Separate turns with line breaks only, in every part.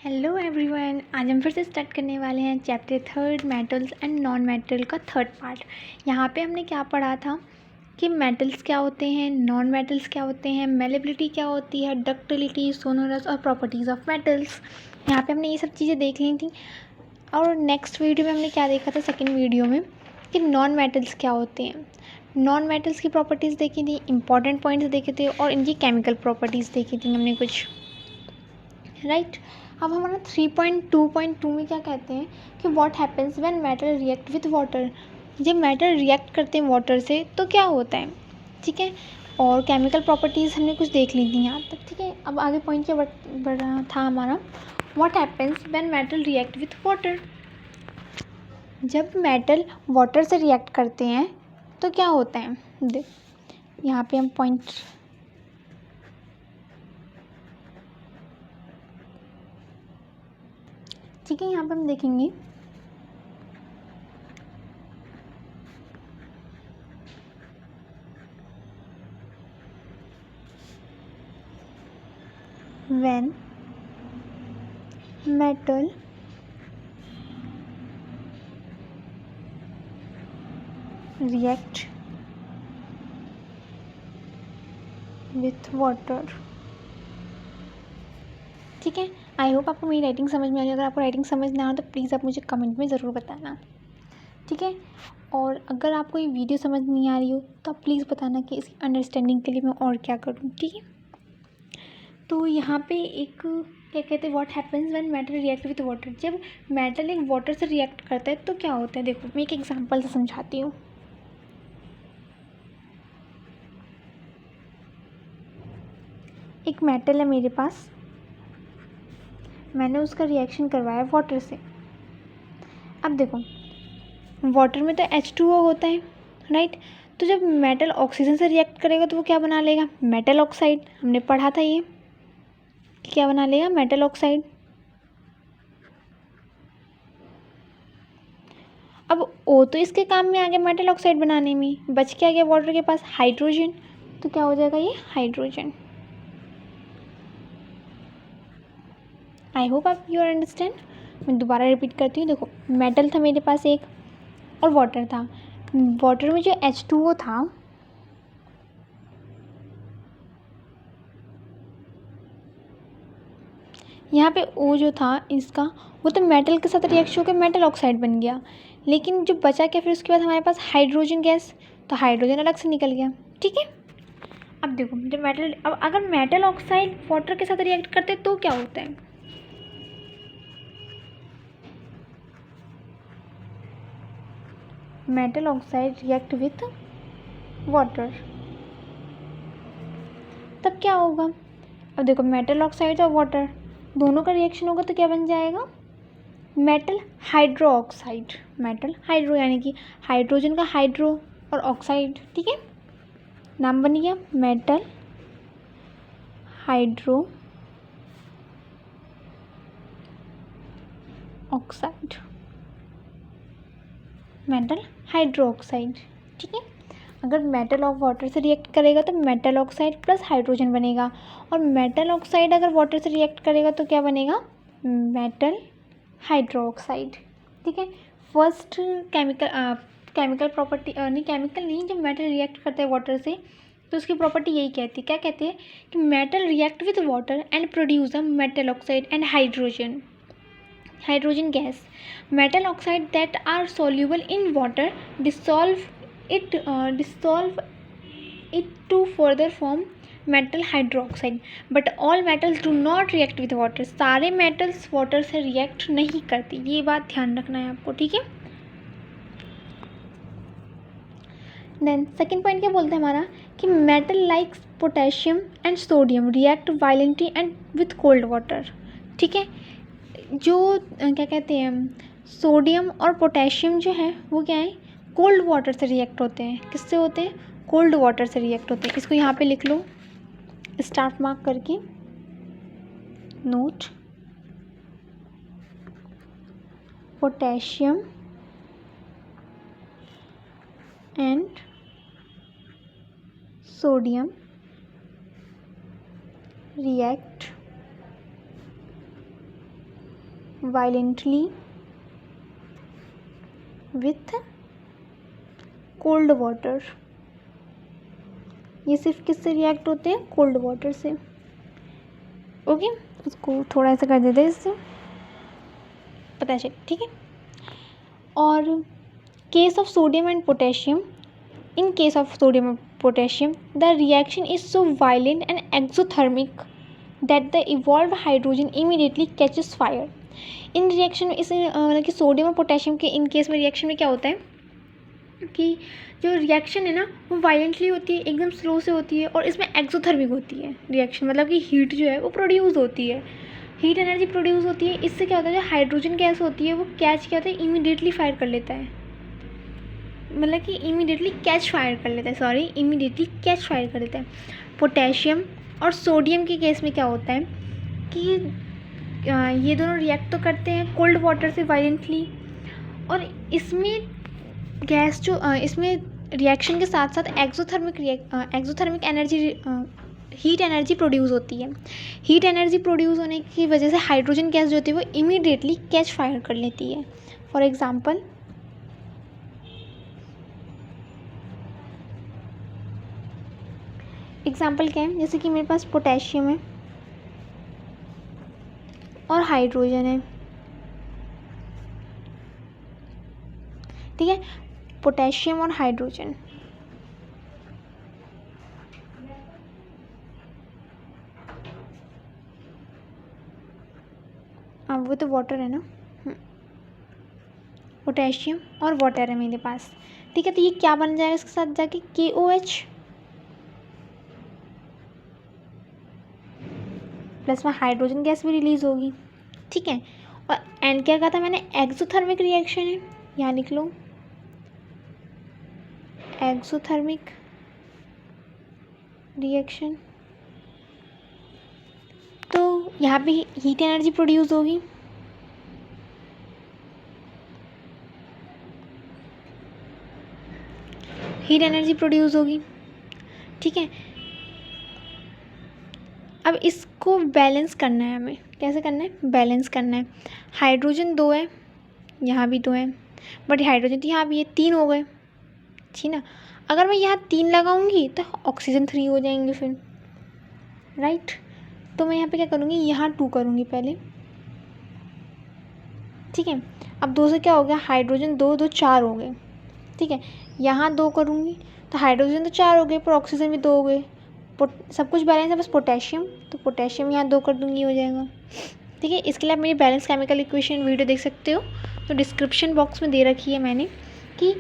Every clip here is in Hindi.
हेलो एवरीवन, आज हम फिर से स्टार्ट करने वाले हैं chapter third metals and non metal का थर्ड पार्ट। यहाँ पे हमने क्या पढ़ा था कि मेटल्स क्या होते हैं, नॉन मेटल्स क्या होते हैं, मेलेबिलिटी क्या होती है, डक्टिलिटी, सोनोरस और प्रॉपर्टीज़ ऑफ मेटल्स। यहाँ पे हमने ये सब चीज़ें देख ली थी। और नेक्स्ट वीडियो में हमने क्या देखा था, सेकेंड वीडियो में, कि नॉन मेटल्स क्या होते हैं। नॉन मेटल्स की प्रॉपर्टीज़ देखी थी, इंपॉर्टेंट पॉइंट्स देखे थे और इनकी केमिकल प्रॉपर्टीज़ देखी थी हमने कुछ, राइट। अब हमारा 3.2.2 में क्या कहते हैं कि what happens when metal react with water. जब मेटल रिएक्ट करते हैं वाटर से तो क्या होता है, ठीक है। और केमिकल प्रॉपर्टीज़ हमने कुछ देख ली थी यहाँ तक, ठीक है। अब आगे पॉइंट क्या बढ़ था हमारा, what happens when metal react with water. जब मेटल वाटर से रिएक्ट करते हैं तो क्या होता है, यहाँ पे हम पॉइंट, ठीक है। यहाँ पे हम देखेंगे when metal react with water, ठीक है। आई होप आपको मेरी राइटिंग समझ में आ रही है। अगर आपको राइटिंग समझ ना हो तो प्लीज़ आप मुझे कमेंट में ज़रूर बताना, ठीक है। और अगर आपको ये वीडियो समझ नहीं आ रही हो तो आप प्लीज़ बताना कि इसकी अंडरस्टैंडिंग के लिए मैं और क्या करूँ, ठीक है। तो यहाँ पे एक क्या कहते हैं, what happens when metal react with water. जब मेटल एक वाटर से रिएक्ट करता है तो क्या होता है, देखो मैं एक एग्जांपल से समझाती हूँ। एक मेटल है मेरे पास, मैंने उसका रिएक्शन करवाया वाटर से। अब देखो वाटर में तो H2O होता है, राइट। तो जब मेटल ऑक्सीजन से रिएक्ट करेगा तो वो क्या बना लेगा, मेटल ऑक्साइड। हमने पढ़ा था ये कि क्या बना लेगा, मेटल ऑक्साइड। अब O तो इसके काम में आ गया मेटल ऑक्साइड बनाने में, बच क्या गया वाटर के पास, हाइड्रोजन। तो क्या हो जाएगा ये हाइड्रोजन। आई होप आप यू अंडरस्टैंड। मैं दोबारा रिपीट करती हूँ। देखो मेटल था मेरे पास एक और वाटर था। वाटर में जो H2O था, यहाँ पे O जो था इसका, वो तो मेटल के साथ रिएक्शन होकर मेटल ऑक्साइड बन गया। लेकिन जो बचा क्या फिर उसके बाद हमारे पास हाइड्रोजन गैस, तो हाइड्रोजन अलग से निकल गया, ठीक है। अब देखो जब मेटल, अब अगर मेटल ऑक्साइड वाटर के साथ रिएक्ट करते तो क्या होता है, metal oxide react with water, तब क्या होगा। अब देखो मेटल ऑक्साइड और वाटर दोनों का रिएक्शन होगा तो क्या बन जाएगा, metal hydro oxide. Metal hydro यानी कि हाइड्रोजन का हाइड्रो और ऑक्साइड, ठीक है। नाम बन गया metal hydro oxide, metal hydro oxide, ठीक है। अगर मेटल ऑफ वाटर से रिएक्ट करेगा तो मेटल ऑक्साइड प्लस हाइड्रोजन बनेगा, और मेटल ऑक्साइड अगर वाटर से रिएक्ट करेगा तो क्या बनेगा, मेटल हाइड्रो ऑक्साइड, ठीक है। फर्स्ट केमिकल प्रॉपर्टी नहीं, केमिकल नहीं, जब मेटल रिएक्ट करता है वाटर से तो उसकी प्रॉपर्टी यही कहती है, क्या कहते हैं कि metal react with water and produce a metal oxide and hydrogen gas. Metal oxide that are soluble in water dissolve it to further form metal hydroxide. But all metals do not react with water. सारे metals water से react नहीं करती, ये बात ध्यान रखना है आपको, ठीक है। देन सेकेंड पॉइंट क्या बोलते हैं हमारा, कि metal like potassium and sodium react violently and with cold water, ठीक है। जो क्या कहते हैं, सोडियम और पोटेशियम जो है वो क्या है, कोल्ड वाटर से रिएक्ट होते हैं। किससे होते हैं, कोल्ड वाटर से रिएक्ट होते हैं। इसको यहाँ पे लिख लो स्टार मार्क करके, note potassium and sodium react violently with cold water. ये सिर्फ किससे रिएक्ट होते हैं? कोल्ड वाटर से। ओके, उसको थोड़ा सा कर देते हैं, इससे पता चले, ठीक है। और case of sodium and potassium, in case of sodium and potassium, the reaction is so violent and exothermic that the evolved hydrogen immediately catches fire. In reaction में इस मतलब कि सोडियम और पोटेशियम के इन केस में रिएक्शन में क्या होता है कि जो रिएक्शन है ना वो वायलेंटली होती है, एकदम स्लो से होती है, और इसमें एक्सोथर्मिक होती है रिएक्शन, मतलब कि हीट जो है वो प्रोड्यूस होती है, हीट एनर्जी प्रोड्यूस होती है। इससे क्या होता है, जो हाइड्रोजन गैस होती है वो कैच क्या होता है, इमीडिएटली फायर कर लेता है, मतलब कि इमीडिएटली कैच फायर कर लेता है, पोटेशियम और सोडियम के केस में क्या होता है कि ये दोनों रिएक्ट तो करते हैं कोल्ड वाटर से वायलेंटली, और इसमें गैस जो इसमें रिएक्शन के साथ साथ exothermic energy, heat energy produce होती है। हीट एनर्जी प्रोड्यूस होने की वजह से हाइड्रोजन गैस जो होती है वो इमीडिएटली कैच फायर कर लेती है। फॉर एग्जांपल, क्या है, जैसे कि मेरे पास पोटेशियम है और हाइड्रोजन है, ठीक है, पोटेशियम और हाइड्रोजन। अब वो तो वाटर है ना, पोटेशियम और वाटर है मेरे पास, ठीक है। तो ये क्या बन जाएगा इसके साथ जाके, KOH प्लस में हाइड्रोजन गैस भी रिलीज होगी, ठीक है। और एंड क्या कहा था मैंने, एक्सोथर्मिक रिएक्शन है, यहाँ लिख लो एक्सोथर्मिक रिएक्शन। तो यहाँ पे हीट एनर्जी प्रोड्यूस होगी, ठीक है। अब इसको बैलेंस करना है हमें, कैसे करना है, बैलेंस करना है। हाइड्रोजन 2 है, यहाँ भी 2 है, बट हाइड्रोजन तो यहाँ भी है, 3 हो गए, ठीक ना। अगर मैं यहाँ 3 लगाऊंगी तो ऑक्सीजन 3 हो जाएंगे फिर, राइट। तो मैं यहाँ पे क्या करूँगी, यहाँ 2 करूँगी पहले, ठीक है। अब 2 से क्या हो गया, हाइड्रोजन 2 2 4 हो गए, ठीक है। यहाँ 2 करूँगी तो हाइड्रोजन तो 4 हो गए, पर ऑक्सीजन भी 2 हो गए, सब कुछ बैलेंस है, बस पोटेशियम, तो पोटेशियम यहाँ 2 कर दूँगी, हो जाएगा, ठीक है। इसके लिए आप मेरी बैलेंस केमिकल इक्वेशन वीडियो देख सकते हो, तो डिस्क्रिप्शन बॉक्स में दे रखी है मैंने, कि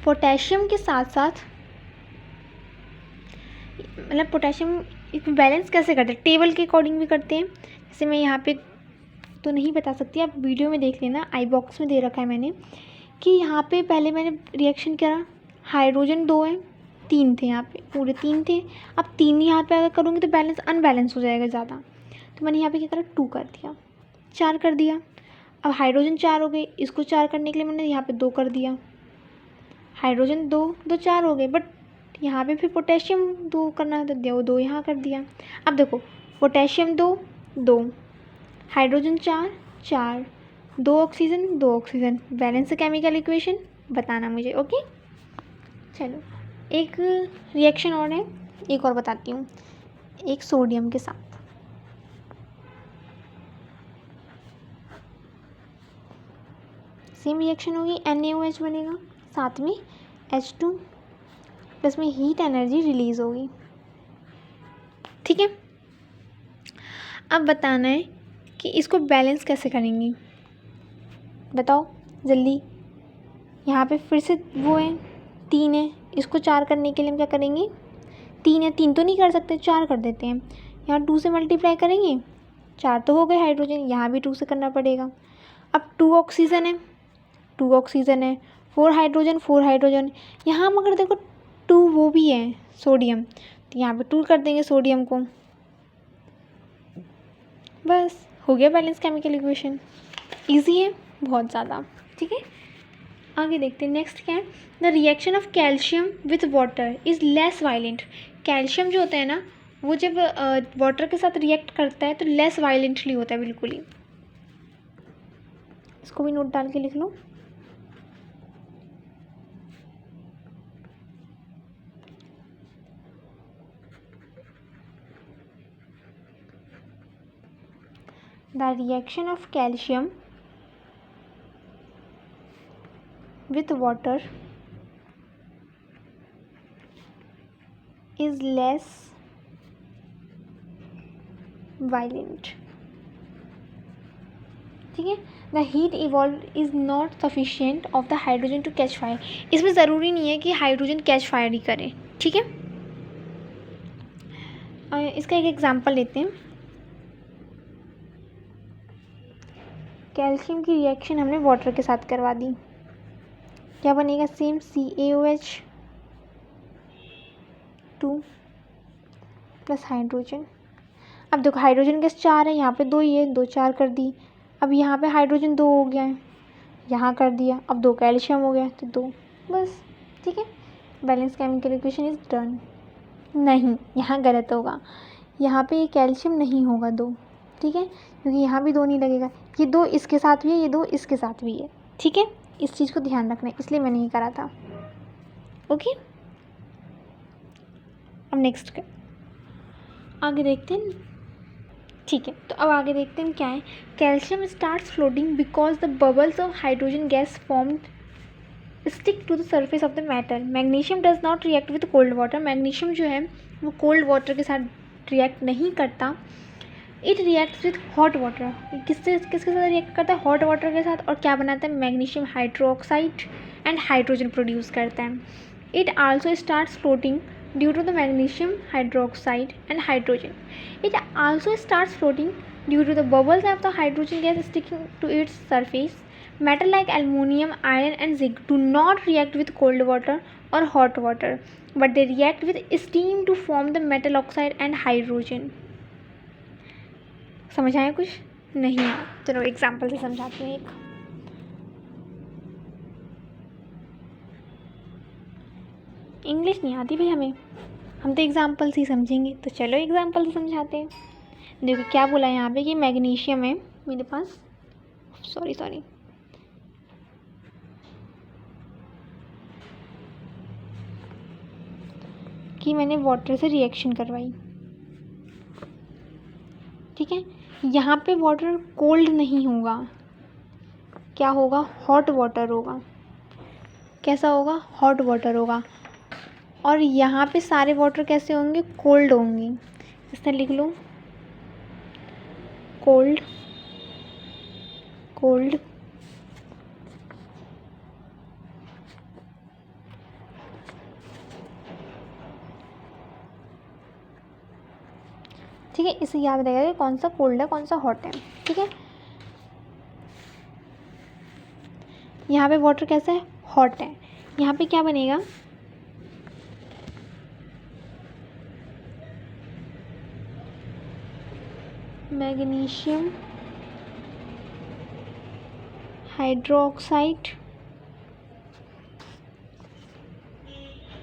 पोटेशियम के साथ साथ मतलब पोटेशियम बैलेंस कैसे करते हैं, टेबल के अकॉर्डिंग भी करते हैं। जैसे मैं यहाँ पे तो नहीं बता सकती, आप वीडियो में देख लेना, आई बॉक्स में दे रखा है मैंने, कि यहाँ पे पहले मैंने रिएक्शन करा, हाइड्रोजन 2 है, 3 थे यहाँ पे, पूरे 3 थे। अब 3 यहाँ पे अगर करूँगी तो बैलेंस अनबैलेंस हो जाएगा ज़्यादा, तो मैंने यहाँ पे क्या करा, 2 कर दिया, 4 कर दिया। अब हाइड्रोजन 4 हो गए, इसको 4 करने के लिए मैंने यहाँ पे 2 कर दिया, हाइड्रोजन 2 2 4 हो गए, बट यहाँ पे फिर पोटेशियम 2 करना है तो दिया, वो 2 यहाँ कर दिया। अब देखो, potassium 2 2, hydrogen 4 4, 2 oxygen, balance chemical equation बताना मुझे, ओके। चलो एक रिएक्शन और है, एक और बताती हूँ, एक सोडियम के साथ, सेम रिएक्शन होगी, NaOH बनेगा, साथ में H2 प्लस में हीट एनर्जी रिलीज होगी, ठीक है। अब बताना है कि इसको बैलेंस कैसे करेंगे, बताओ जल्दी। यहाँ पे फिर से वो है, 3 है, इसको 4 करने के लिए हम क्या करेंगे, 3 है, 3 तो नहीं कर सकते, 4 कर देते हैं। यहाँ 2 से मल्टीप्लाई करेंगे, 4 तो हो गए हाइड्रोजन, यहाँ भी 2 से करना पड़ेगा। अब 2 ऑक्सीजन है, 4 हाइड्रोजन, यहाँ मगर देखो 2 वो भी है सोडियम, तो यहाँ पे 2 कर देंगे सोडियम को, बस हो गया बैलेंस केमिकल इक्वेशन। इजी है बहुत ज़्यादा, ठीक है। आगे देखते हैं, नेक्स्ट क्या है, the reaction of calcium with water is less violent. Calcium जो होता है ना, वो जब वाटर के साथ रिएक्ट करता है तो लेस वायलेंटली होता है, बिल्कुल ही। इसको भी नोट डाल के लिख लो। The reaction of calcium with water is less violent. ठीक है। The heat evolve is not sufficient of the hydrogen to catch fire. इसमें ज़रूरी नहीं है कि हाइड्रोजन कैच फायर ही करे, ठीक है। इसका एक एग्जांपल लेते हैं। कैल्शियम की रिएक्शन हमने वाटर के साथ करवा दी, क्या बनेगा? Same CaOH 2 plus hydrogen. अब देखो हाइड्रोजन गैस 4 है, यहाँ पे 2 ही है, 2 4 कर दी। अब यहाँ पे हाइड्रोजन 2 हो गया है, यहाँ कर दिया, अब 2 कैल्शियम हो गया तो 2, बस, ठीक है। Balance chemical equation is done. नहीं, यहाँ गलत होगा, यहाँ पे ये कैल्शियम नहीं होगा 2, ठीक है, क्योंकि यहाँ भी 2 नहीं लगेगा। ये 2 इसके साथ भी है, ये 2 इसके साथ भी है, ठीक है। इस चीज़ को ध्यान रखना है, इसलिए मैंने ये करा था। ओके, अब नेक्स्ट आगे देखते हैं, ठीक है। तो अब आगे देखते हैं क्या है। Calcium starts floating because the bubbles of hydrogen gas formed stick to the surface of the metal. Magnesium does not react with cold water. Magnesium जो है वो कोल्ड वाटर के साथ रिएक्ट नहीं करता। It reacts with hot water. किसके साथ रिएक्ट करता है? हॉट वाटर के साथ। और क्या बनाता है? Magnesium hydroxide and hydrogen produce करता है। It also starts floating due to the magnesium hydroxide and hydrogen. It also starts floating due to the bubbles of the hydrogen gas sticking to its surface. Metal like aluminium, iron and zinc do not react with cold water or hot water, but they react with steam to form the metal oxide and hydrogen. समझ आया कुछ? नहीं आया? चलो एग्जाम्पल से समझाती हूँ एक। इंग्लिश नहीं आती भाई हमें, हम तो एग्जाम्पल से ही समझेंगे, तो चलो एग्जाम्पल से समझाते हैं। देखो क्या बोला है यहाँ पे कि मैग्नीशियम है मेरे पास, सॉरी कि मैंने वाटर से रिएक्शन करवाई, ठीक है। यहाँ पे वाटर कोल्ड नहीं होगा, क्या होगा? हॉट वाटर होगा। कैसा होगा? हॉट वाटर होगा। और यहाँ पे सारे वाटर कैसे होंगे? कोल्ड होंगे। इस तरह लिख लो, कोल्ड कोल्ड ठीक है। इसे याद रहेगा कि कौन सा कोल्ड है कौन सा हॉट है, ठीक है। यहाँ पे वाटर कैसा है? हॉट है। यहाँ पे क्या बनेगा? Magnesium hydroxide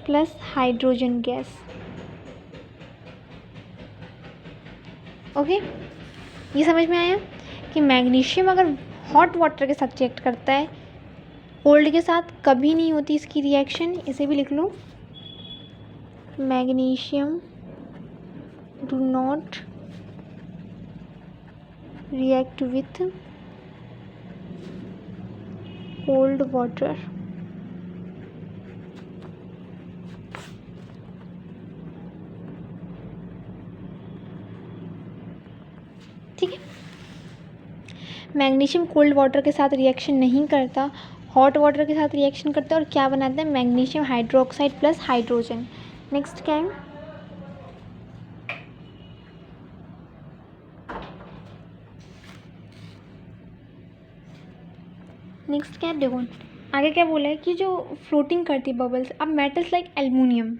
plus hydrogen gas. Okay, ये समझ में आया कि मैग्नीशियम अगर हॉट वाटर के साथ रिएक्ट करता है, कोल्ड के साथ कभी नहीं होती इसकी रिएक्शन। इसे भी लिख लो, magnesium do not react with cold water. ठीक है, मैग्नीशियम कोल्ड वाटर के साथ रिएक्शन नहीं करता, हॉट वाटर के साथ रिएक्शन करता है। और क्या बनाता है? Magnesium hydroxide plus hydrogen. Next क्या है? नेक्स्ट क्या है? देखो आगे क्या बोला है कि जो फ्लोटिंग करती है बबल्स। अब मेटल्स लाइक एल्युमिनियम,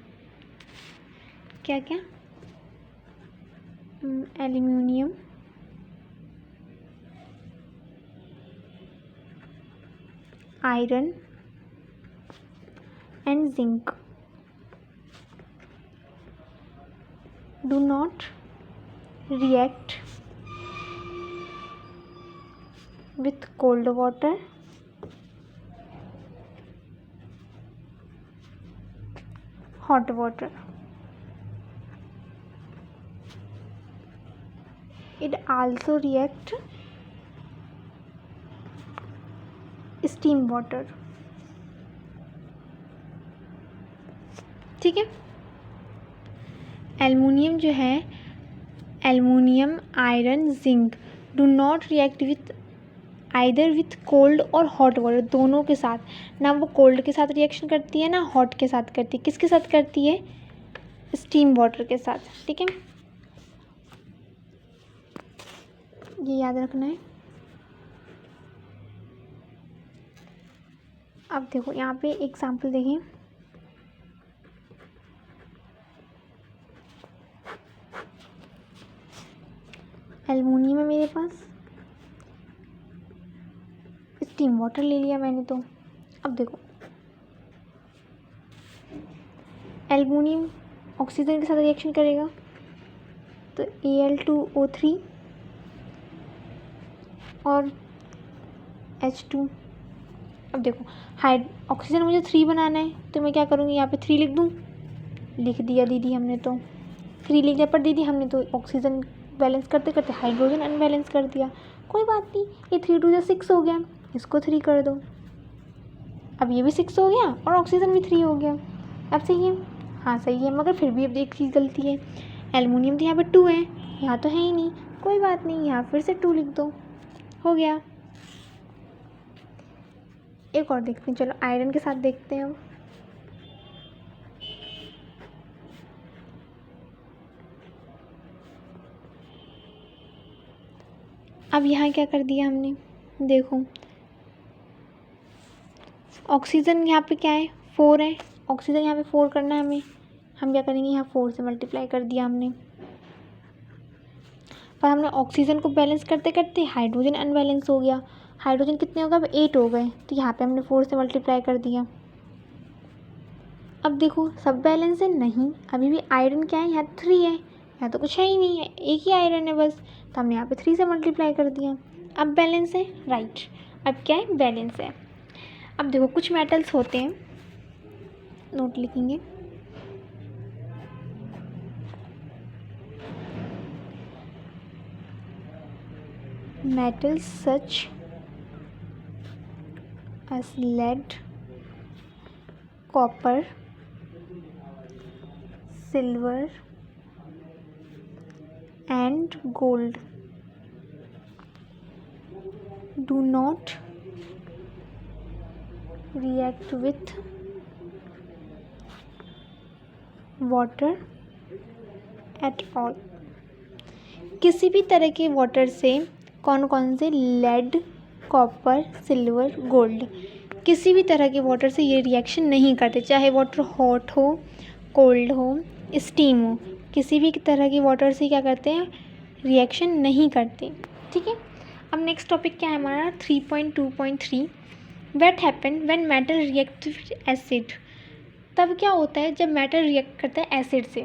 क्या क्या? Aluminium, iron and zinc do not react with cold water, hot water. It also react steam water. ठीक है। एल्युमिनियम जो है, aluminium, iron, zinc do not react with either with cold और हॉट वाटर, दोनों के साथ। ना वो कोल्ड के साथ रिएक्शन करती है ना हॉट के साथ करती है। किसके साथ करती है? स्टीम वाटर के साथ। ठीक है, ये याद रखना है। अब देखो यहाँ पे एग्जाम्पल देखिए। एल्युमिनियम है मेरे पास, स्टीम वाटर ले लिया मैंने। तो अब देखो, एल्युमिनियम ऑक्सीजन के साथ रिएक्शन करेगा तो Al2O3 और H2। अब देखो, ऑक्सीजन मुझे 3 बनाना है तो मैं क्या करूँगी, यहाँ पे 3 लिख दूँ। लिख दिया दीदी हमने, तो 3 लिख दिया। पर दीदी हमने तो ऑक्सीजन बैलेंस करते करते हाइड्रोजन अनबैलेंस कर दिया। कोई बात नहीं, ये 3 2 6 हो गया, इसको 3 कर दो। अब ये भी 6 हो गया और ऑक्सीजन भी 3 हो गया। अब सही है? हाँ सही है, मगर फिर भी अब एक चीज़ गलती है। एल्युमिनियम तो यहाँ पे 2 है, यहाँ तो है ही नहीं। कोई बात नहीं, यहाँ फिर से 2 लिख दो, हो गया। एक और देखते हैं, चलो आयरन के साथ देखते हैं। अब यहाँ क्या कर दिया हमने, देखो ऑक्सीजन यहाँ पे क्या है, 4 है। ऑक्सीजन यहाँ पे 4 करना है हमें। हम क्या करेंगे, यहाँ 4 से मल्टीप्लाई कर दिया हमने। पर हमने ऑक्सीजन को बैलेंस करते करते हाइड्रोजन अनबैलेंस हो गया। हाइड्रोजन कितने हो गए, अब 8 हो गए, तो यहाँ पे हमने 4 से मल्टीप्लाई कर दिया। अब देखो सब बैलेंस है, नहीं, अभी भी आयरन क्या है, यहाँ 3 है, यहाँ तो कुछ है ही नहीं है, एक ही आयरन है बस, तो हमने यहाँ पे 3 से मल्टीप्लाई कर दिया। अब बैलेंस है, राइट। अब क्या है, बैलेंस है। अब देखो कुछ मेटल्स होते हैं, नोट लिखेंगे, metals such as lead, copper, silver and gold do not react with water at all। किसी भी तरह के वाटर से, कौन कौन से, लेड, कॉपर, सिल्वर, गोल्ड, किसी भी तरह के वाटर से ये रिएक्शन नहीं करते, चाहे वाटर हॉट हो, कोल्ड हो, स्टीम हो, किसी भी तरह के वाटर से क्या करते हैं, रिएक्शन नहीं करते। ठीक है। अब नेक्स्ट टॉपिक क्या है हमारा, 3.2.3, what happen when metal react with acid. तब क्या होता है जब मेटल रिएक्ट करता है एसिड से।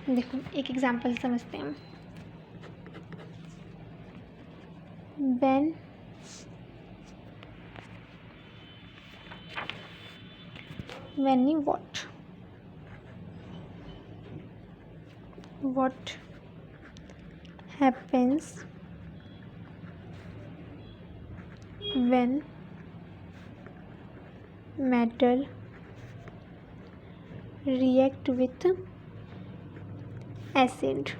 देखो एक एग्जांपल समझते हैं। when what happens when metal react with acid।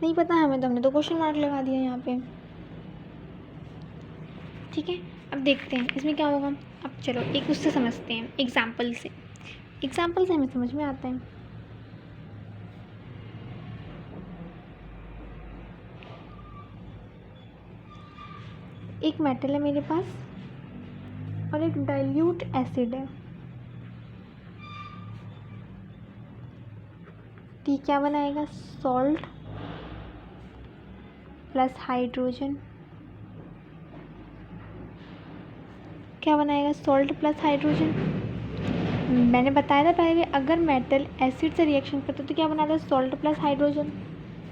नहीं पता हमें, तो हमने तो क्वेश्चन मार्क लगा दिया यहाँ पे। ठीक है, अब देखते हैं इसमें क्या होगा। अब चलो एक उससे समझते हैं, एग्जाम्पल से हमें समझ में आता है। एक मेटल है मेरे पास और एक डाइल्यूट एसिड है। तो क्या बनाएगा, सॉल्ट प्लस हाइड्रोजन। क्या बनाएगा, सॉल्ट प्लस हाइड्रोजन। मैंने बताया था पहले, अगर मेटल एसिड से रिएक्शन करता तो क्या बनाता है, सॉल्ट प्लस हाइड्रोजन।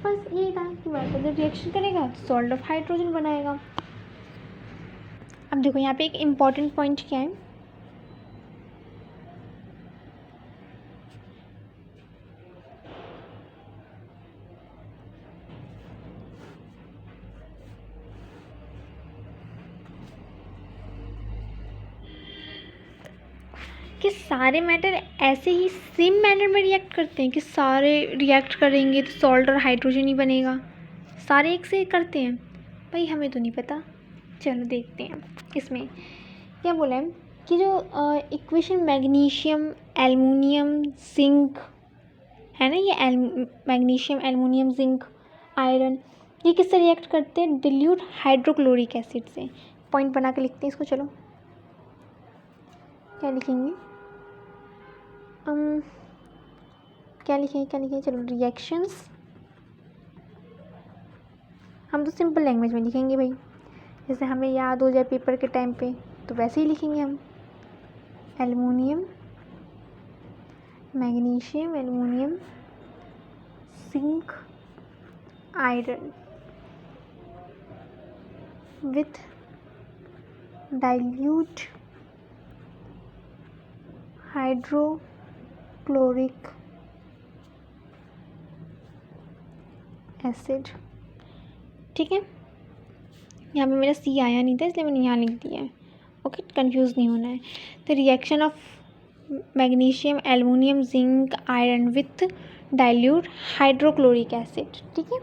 बस यही था कि मेटल जब रिएक्शन करेगा सॉल्ट ऑफ हाइड्रोजन बनाएगा। अब देखो यहाँ पे एक इम्पॉर्टेंट पॉइंट क्या है, कि सारे मेटल ऐसे ही सेम मैनर में रिएक्ट करते हैं, कि सारे रिएक्ट करेंगे तो सॉल्ट और हाइड्रोजन ही बनेगा, सारे एक से करते हैं। भाई हमें तो नहीं पता, चलो देखते हैं। इसमें क्या बोला है कि जो इक्वेशन मैग्नीशियम एल्युमिनियम जिंक है ना, ये मैग्नीशियम एल्युमिनियम जिंक आयरन, ये किससे रिएक्ट करते हैं, डिल्यूट हाइड्रोक्लोरिक एसिड से। पॉइंट बना के लिखते हैं इसको। चलो क्या लिखेंगे, क्या लिखेंगे, चलो रिएक्शंस, हम तो सिंपल लैंग्वेज में लिखेंगे भाई, जैसे हमें याद हो जाए पेपर के टाइम पे, तो वैसे ही लिखेंगे हम। Aluminium magnesium aluminium zinc iron with dilute hydrochloric acid। ठीक है, यहाँ पे मेरा सी आया नहीं था इसलिए मैंने यहाँ लिख दिया है। ओके, कंफ्यूज नहीं होना है। तो reaction of magnesium aluminium zinc iron with dilute hydrochloric acid. ठीक है,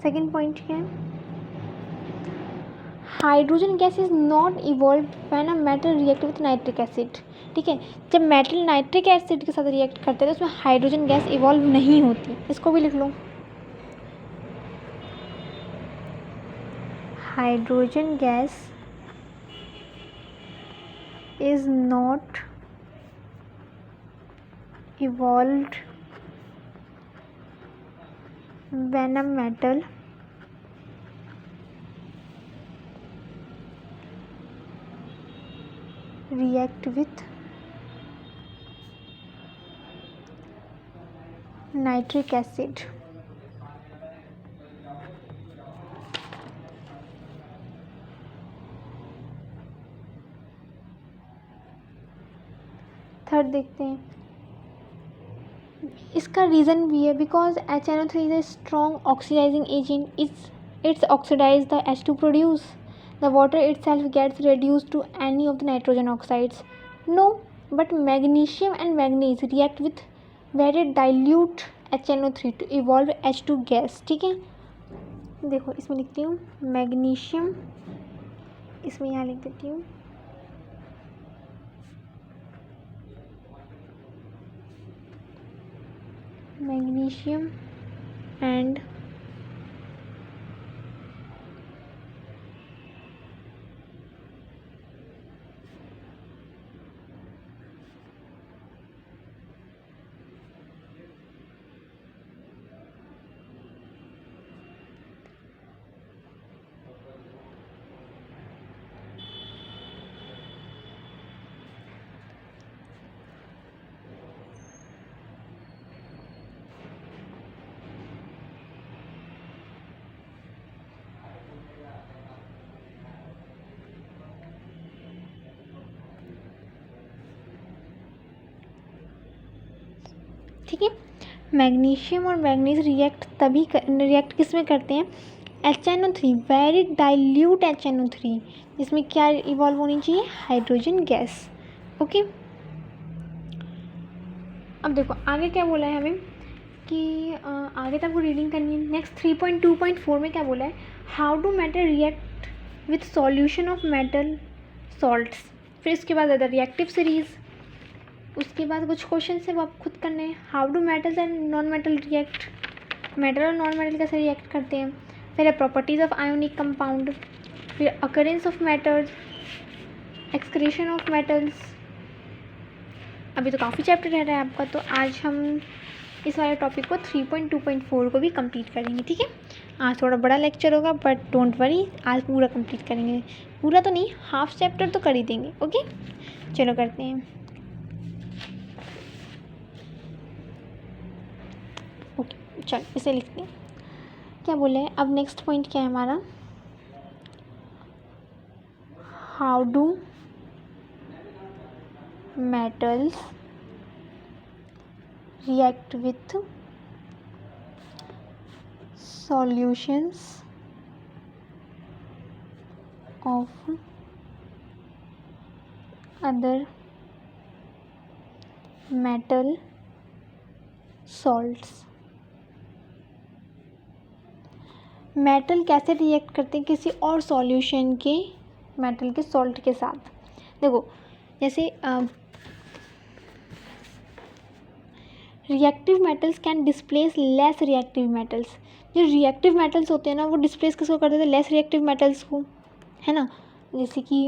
सेकेंड पॉइंट क्या है, hydrogen gas is not evolve when a metal react with nitric acid. ठीक है, जब मेटल नाइट्रिक एसिड के साथ रिएक्ट करते हैं तो उसमें हाइड्रोजन गैस इवॉल्व नहीं होती। इसको भी लिख लो, hydrogen gas is not evolved when a metal react with nitric acid। Third देखते हैं, इसका रीज़न भी है because HNO3 is a strong oxidising agent, it's oxidise the H2 produce, the water itself gets reduced to any of the nitrogen oxides. No, but magnesium and manganese react with very dilute HNO3 to evolve H2 gas। ठीक है, देखो इसमें लिखती हूँ मैग्नीशियम, इसमें यहाँ लिख देती हूँ मैग्नीशियम एंड ठीक है, मैग्नीशियम और मैग्नीज रिएक्ट किस में करते हैं, HNO3 वेरी डाइल्यूट HNO3, जिसमें क्या इवॉल्व होनी चाहिए, हाइड्रोजन गैस। ओके, अब देखो आगे क्या बोला है हमें कि आगे तक वो रीडिंग करनी है। नेक्स्ट 3.2.4 में क्या बोला है, how do metal react with solution of metal salts. फिर इसके बाद अदर रिएक्टिव सीरीज़, उसके बाद कुछ क्वेश्चन है वो आप खुद करने हैं। How do metals and non metal react, metal और नॉन मेटल कैसे रिएक्ट करते हैं। फिर प्रॉपर्टीज़ ऑफ आयोनिक कंपाउंड, फिर occurrence of metals, excretion of metals. अभी तो काफ़ी चैप्टर रह रहा है आपका, तो आज हम इस वाले टॉपिक को 3.2.4 को भी कंप्लीट करेंगे। ठीक है, आज थोड़ा बड़ा लेक्चर होगा बट डोंट वरी, आज पूरा कंप्लीट करेंगे। पूरा तो नहीं, हाफ चैप्टर तो कर ही देंगे। ओके, चलो करते हैं। चल इसे लिखते हैं। क्या बोले हैं अब, नेक्स्ट पॉइंट क्या है हमारा, how do metals react with solutions of other metal salts. Metal कैसे रिएक्ट करते हैं किसी और सॉल्यूशन के मेटल के सॉल्ट के साथ। देखो जैसे reactive metals can displace less reactive metals. जो रिएक्टिव मेटल्स होते हैं ना वो डिस्प्लेस किसको कर देते हैं, लेस रिएक्टिव मेटल्स को, है ना। जैसे कि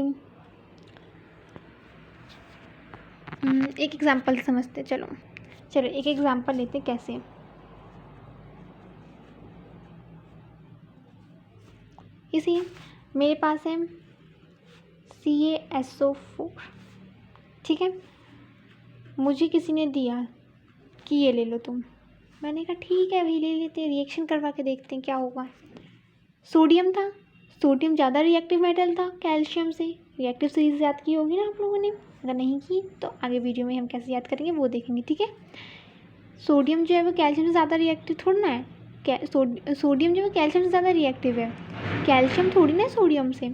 एक एग्जांपल समझते हैं, चलो एक एग्जांपल लेते हैं कैसे। इसी मेरे पास है CaSO4, ठीक है। मुझे किसी ने दिया कि ये ले लो तुम, मैंने कहा ठीक है भाई ले लेते हैं, रिएक्शन करवा के देखते हैं क्या होगा। सोडियम था, सोडियम ज़्यादा रिएक्टिव मेटल था कैल्शियम से। रिएक्टिव सीरीज याद की होगी ना आप लोगों ने, अगर नहीं की तो आगे वीडियो में हम कैसे याद करेंगे वो देखेंगे, ठीक है। सोडियम जो है वो कैल्शियम से ज़्यादा रिएक्टिव थोड़ा ना है, सोडियम जो है कैल्शियम से ज़्यादा रिएक्टिव है, कैल्शियम थोड़ी ना है सोडियम से।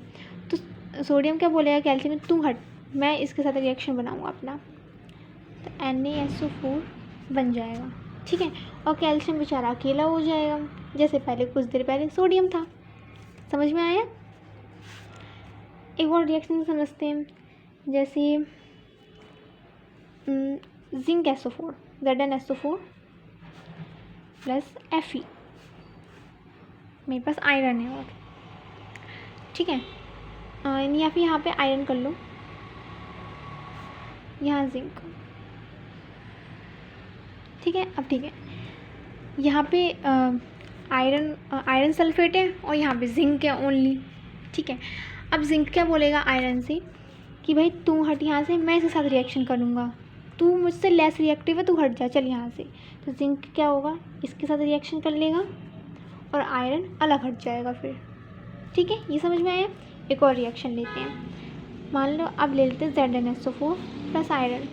तो सोडियम क्या बोलेगा कैल्शियम में, तू हट, मैं इसके साथ रिएक्शन बनाऊँगा अपना, तो NaSO4 बन जाएगा, ठीक है। और कैल्शियम बेचारा अकेला हो जाएगा, जैसे पहले कुछ देर पहले सोडियम था। समझ में आया। एक और रिएक्शन समझते हैं, जैसे zinc SO4 ZnSO4 plus Fe, मेरे पास आयरन है और, ठीक है। या फिर यहाँ पे आयरन कर लो, यहाँ जिंक, ठीक है। अब ठीक है, यहाँ पे आयरन सल्फेट है और यहाँ पे जिंक है ओनली, ठीक है। अब जिंक क्या बोलेगा आयरन से कि भाई तू हट यहाँ से, मैं इसके साथ रिएक्शन करूँगा, तू मुझसे लेस रिएक्टिव है, तू हट जा, चल यहाँ से। तो जिंक क्या होगा, इसके साथ रिएक्शन कर लेगा और आयरन अलग हट जाएगा फिर, ठीक है। ये समझ में आया। एक और रिएक्शन लेते हैं, मान लो अब ले लेते हैं ZnSO4 प्लस आयरन।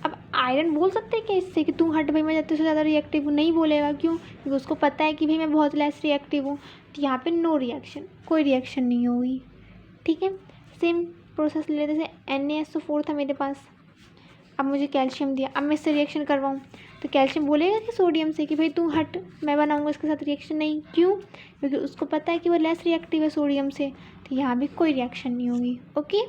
अब आयरन बोल सकते हैं कि इससे कि तू हट भाई, मैं तुझसे ज़्यादा रिएक्टिव हूँ, नहीं बोलेगा, क्यों, क्योंकि उसको पता है कि भाई मैं बहुत लेस रिएक्टिव हूँ। तो यहाँ पे नो रिएक्शन, कोई रिएक्शन नहीं होगी, ठीक है। सेम प्रोसेस ले लेते, जैसे NaSO4 था मेरे पास, अब मुझे कैल्शियम दिया, अब मैं इससे रिएक्शन करवाऊँ तो कैल्शियम बोलेगा कि सोडियम से कि भाई तू हट, मैं बनाऊँगा इसके साथ रिएक्शन, नहीं, क्यों, क्योंकि उसको पता है कि वो लेस रिएक्टिव है सोडियम से, तो यहाँ भी कोई रिएक्शन नहीं होगी। ओके,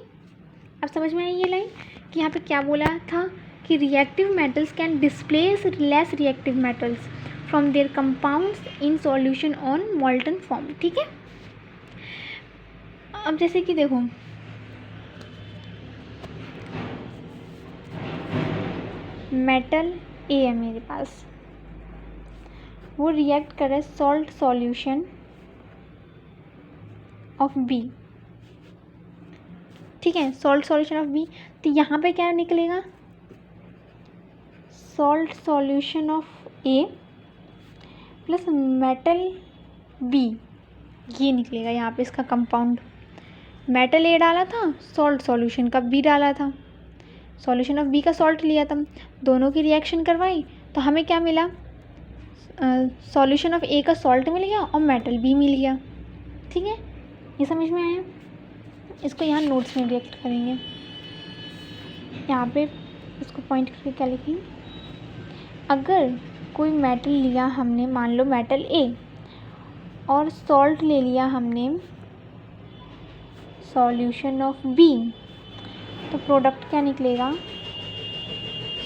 अब समझ में आई ये लाइन कि यहाँ पे क्या बोला था कि reactive metals can displace less reactive metals from there compounds in solution on molten form, ठीक है। अब जैसे कि देखो मेटल A है मेरे पास, वो रिएक्ट करे सॉल्ट सॉल्यूशन ऑफ B, ठीक है, सॉल्ट सॉल्यूशन ऑफ B। तो यहाँ पे क्या निकलेगा, salt solution of A plus metal B, ये निकलेगा यहाँ पे इसका कंपाउंड। मेटल A डाला था, सॉल्ट सॉल्यूशन का B डाला था, सॉल्यूशन ऑफ B का सॉल्ट लिया था, दोनों की रिएक्शन करवाई तो हमें क्या मिला, सॉल्यूशन ऑफ A का सॉल्ट मिल गया और मेटल B मिल गया, ठीक है। ये समझ में आया। इसको यहाँ नोट्स में रिएक्ट करेंगे, यहाँ पे इसको पॉइंट करके क्या लिखेंगे, अगर कोई मेटल लिया हमने, मान लो मेटल A, और सॉल्ट ले लिया हमने सॉल्यूशन ऑफ B, तो प्रोडक्ट क्या निकलेगा,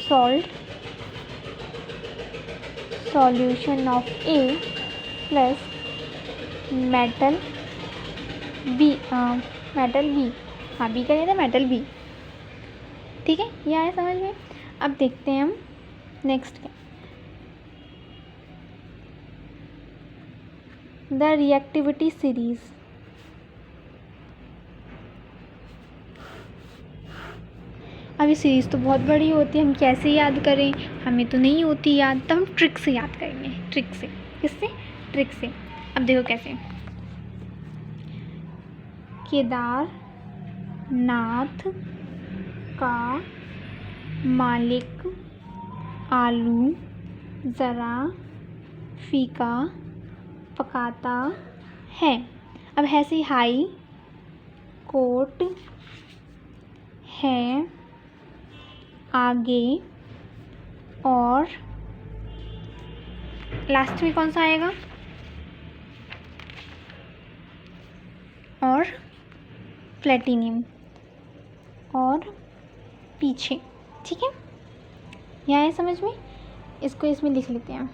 salt solution of A plus metal B, metal B, हाँ B का था मेटल B, ठीक है। ये आया समझ में। अब देखते हैं हम नेक्स्ट क्या, द रिएक्टिविटी सीरीज। अब ये सीरीज़ तो बहुत बड़ी होती है, हम कैसे याद करें, हमें तो नहीं होती याद, तो हम ट्रिक से याद करेंगे, ट्रिक से। किससे? ट्रिक से। अब देखो कैसे। केदारनाथ का मालिक आलू ज़रा फीका पकाता है। अब है से हाई कोर्ट है आगे और लास्ट में कौन सा आएगा? और प्लेटिनियम और पीछे। ठीक है, यहाँ है समझ में? इसको इसमें लिख लेते हैं।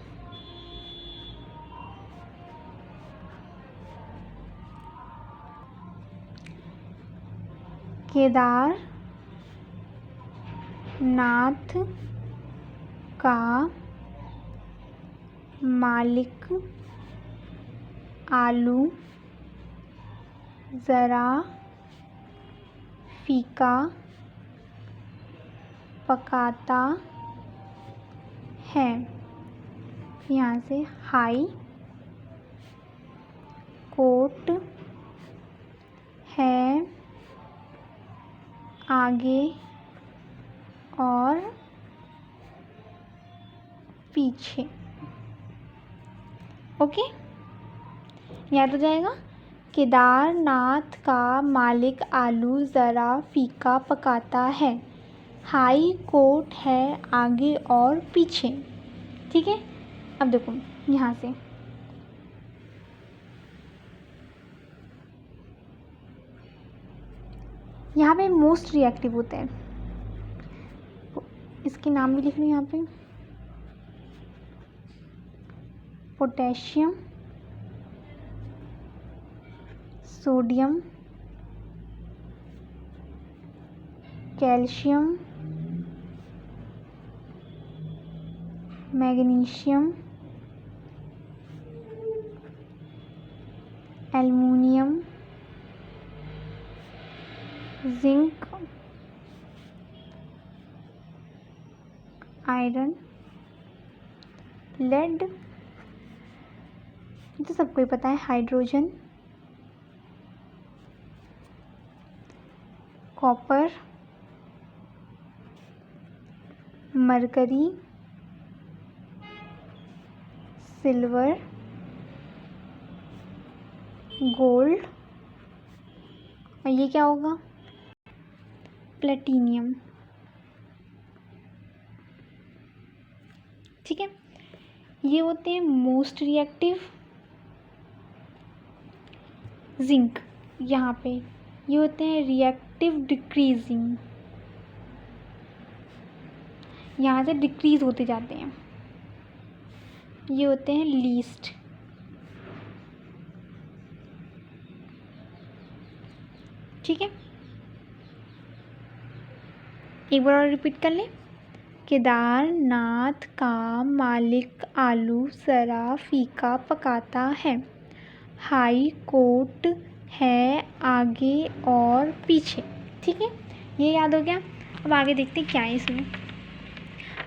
केदारनाथ का मालिक आलू ज़रा फीका पकाता है। यहाँ से हाई कोर्ट है आगे और पीछे। ओके, याद हो जाएगा। केदारनाथ का मालिक आलू ज़रा फीका पकाता है, हाई कोर्ट है आगे और पीछे। ठीक है, अब देखो यहाँ से यहाँ पे मोस्ट रिएक्टिव होते हैं, इसके नाम भी लिख रही हूँ यहाँ पे। Potassium, sodium, calcium, magnesium, aluminium, zinc, iron, lead, तो सबको ही पता है, hydrogen, copper, mercury, silver, gold, और ये क्या होगा? प्लेटिनियम। ठीक है, ये होते हैं मोस्ट रिएक्टिव। जिंक यहाँ पे ये होते हैं रिएक्टिव डिक्रीजिंग, यहाँ से डिक्रीज होते जाते हैं। ये होते हैं लीस्ट। ठीक है, एक बार और रिपीट कर लें। केदारनाथ का मालिक आलू ज़रा फीका पकाता है, हाई कोर्ट है आगे और पीछे। ठीक है, ये याद हो गया। अब आगे देखते हैं क्या है इसमें।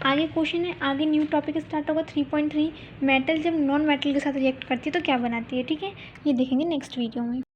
आगे क्वेश्चन है, आगे न्यू टॉपिक स्टार्ट होगा 3.3, मेटल जब नॉन मेटल के साथ रिएक्ट करती है तो क्या बनाती है। ठीक है, ये देखेंगे नेक्स्ट वीडियो में।